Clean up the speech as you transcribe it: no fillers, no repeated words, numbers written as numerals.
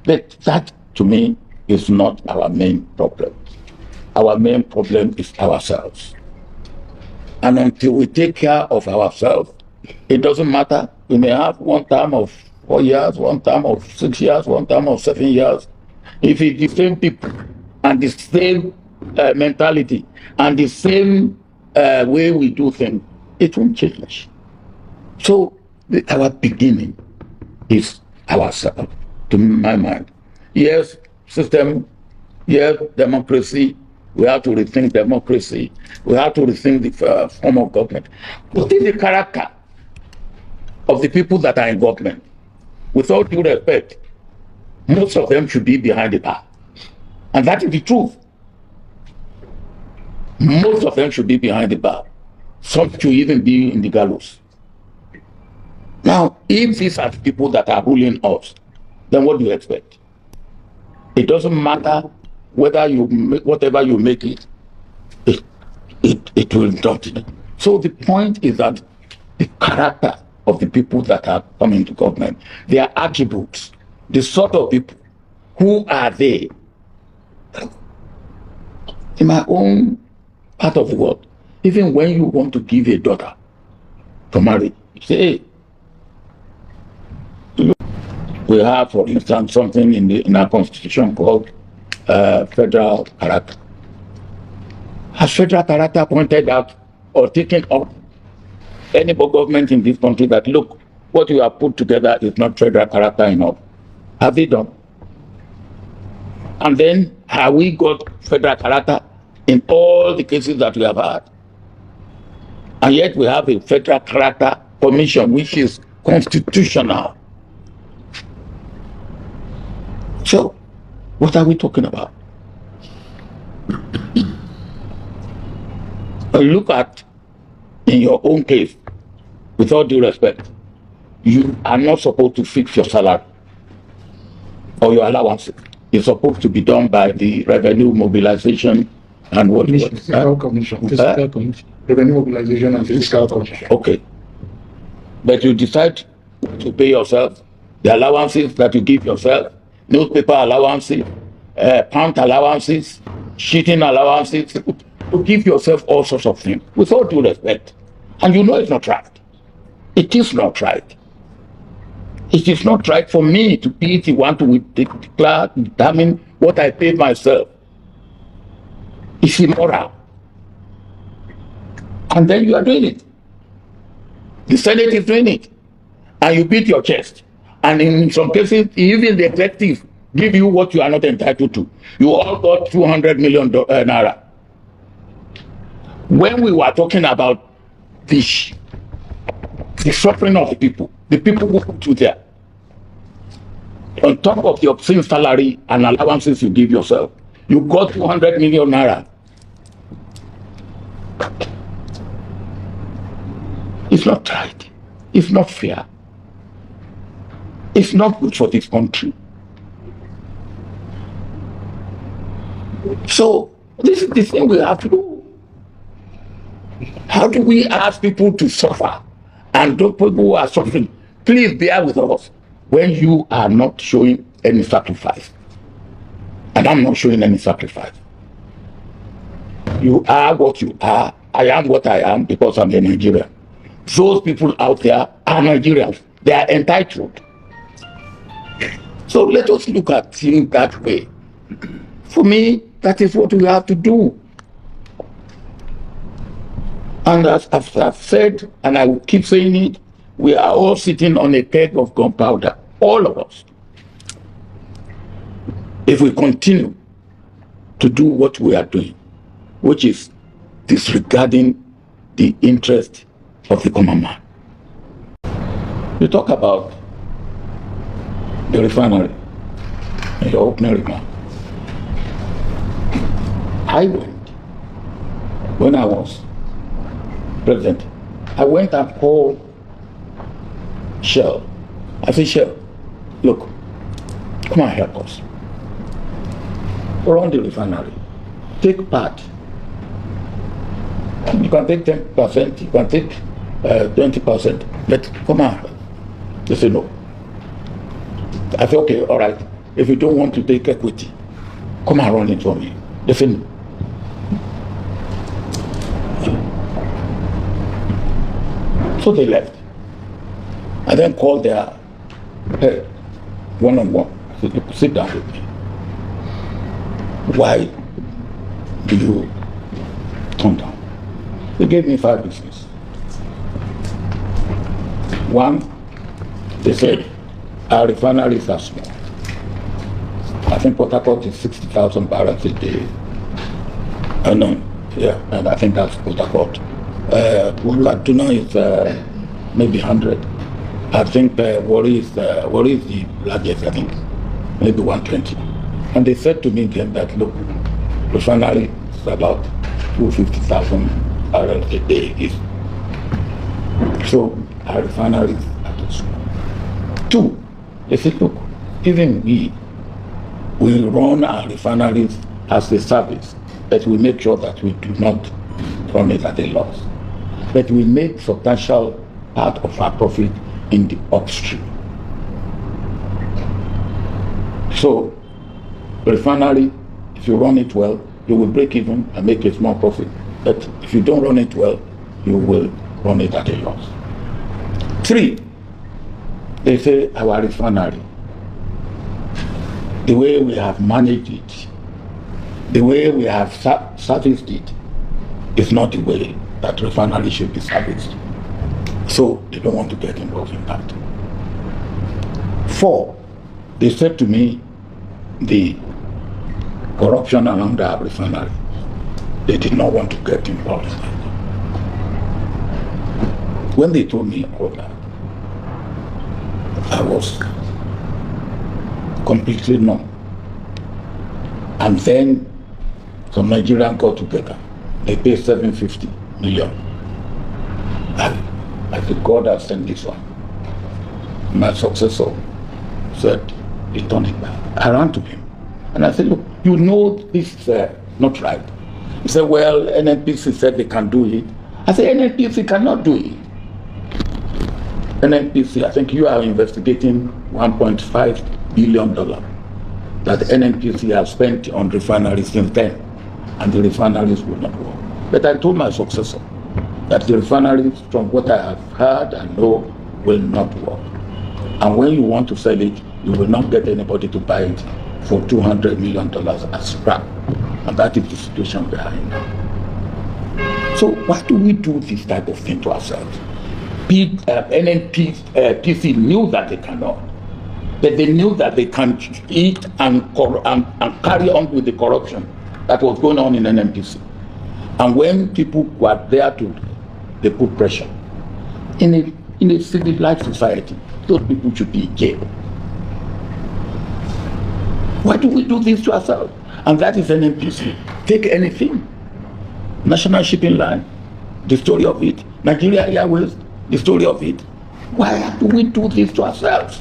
But that, to me, is not our main problem. Our main problem is ourselves. And until we take care of ourselves, it doesn't matter. We may have one term of 4 years, one term of 6 years, one term of 7 years. If it's the same people and the same mentality and the same way we do things, it won't change. So our beginning is ourselves, to my mind. Yes, system, yes, democracy. We have to rethink democracy. We have to rethink the form of government. What is the character of the people that are in government? With all due respect, most of them should be behind the bar. And that is the truth. Most of them should be behind the bar. Some should even be in the gallows. Now, if these are the people that are ruling us, then what do you expect? It doesn't matter whether you make, whatever you make it will not. So the point is that the character of the people that are coming to government, their attributes, the sort of people, who are they? In my own part of the world, even when you want to give a daughter to marry, you say, hey, we have, for instance, something in our constitution called federal character. Has federal character pointed out or taken up any government in this country that, look, what you have put together is not federal character enough? Have they done? And then, have we got federal character in all the cases that we have had? And yet we have a federal character commission which is constitutional. So, what are we talking about? Look at, in your own case, with all due respect, you are not supposed to fix your salary or your allowances. It's supposed to be done by the revenue mobilization and what? Fiscal commission. Fiscal commission. Revenue mobilization and fiscal commission. Okay. But you decide to pay yourself the allowances that you give yourself, newspaper allowances, pound allowances, cheating allowances, to give yourself all sorts of things, with all due respect. And you know it's not right. It is not right. It is not right for me to be the one to determine what I pay myself. It's immoral. And then you are doing it. The Senate is doing it. And you beat your chest. And in some cases, even the executive give you what you are not entitled to. You all got 200 million naira. When we were talking about the suffering of the people who put you there, on top of the obscene salary and allowances you give yourself, you got 200 million naira. It's not right. It's not fair. It's not good for this country. So, this is the thing we have to do. How do we ask people to suffer? And those people who are suffering, please bear with us when you are not showing any sacrifice. And I'm not showing any sacrifice. You are what you are. I am what I am because I'm a Nigerian. Those people out there are Nigerians. They are entitled. So let us look at things that way. For me, that is what we have to do. And as I've said, and I will keep saying it, we are all sitting on a keg of gunpowder, all of us. If we continue to do what we are doing, which is disregarding the interest of the common man. You talk about the refinery in your opening remark. I went, when I was president, I went and called Shell. I said, Shell, look, come and help us. Run the refinery. Take part. You can take 10%, you can take 20%, but come on. They said no. I said, okay, all right. if you don't want to take equity, come and run it for me. They said no. So they left. I then called their head one-on-one. I said, sit down with me. Why do you turn down? They gave me 5 reasons. One, they said our refineries are small. I think Port Harcourt is 60,000 barrels a day. No, yeah, and I think that's Port Harcourt. Kaduna is maybe 100. I think Warri is the largest, I think, maybe 120. And they said to me then that, look, refinery is about 250,000 barrels a day. So our refineries are too small. 2, they said, look, even we run our refineries as a service, but we make sure that we do not run it at a loss. But we make substantial part of our profit in the upstream. So, refinery, if you run it well, you will break even and make a small profit. But if you don't run it well, you will run it at a loss. 3, they say our refinery, the way we have managed it, the way we have serviced it, is not the way that refinery should be serviced. So they don't want to get involved in that. 4, they said to me, the corruption around our refinery, they did not want to get involved in that. When they told me all that, I was completely numb. And then some Nigerians got together. They paid 750 million. I said, God has sent this one. My successor said, return it back. I ran to him. And I said, look, you know this is not right. He said, well, NNPC said they can do it. I said, NNPC cannot do it. NNPC, I think you are investigating $1.5 billion that NNPC has spent on refineries since then, and the refineries will not work. But I told my successor that the refineries, from what I have heard and know, will not work. And when you want to sell it, you will not get anybody to buy it for $200 million as scrap. And that is the situation we are in now. So why do we do this type of thing to ourselves? NNPC knew that they cannot, but they knew that they can eat and carry on with the corruption that was going on in NNPC. And when people were there they put pressure. In a civilized society, those people should be in jail. Why do we do this to ourselves? And that is NNPC. Take anything. National Shipping Line, the story of it. Nigeria Airways, the story of it. Why do we do this to ourselves?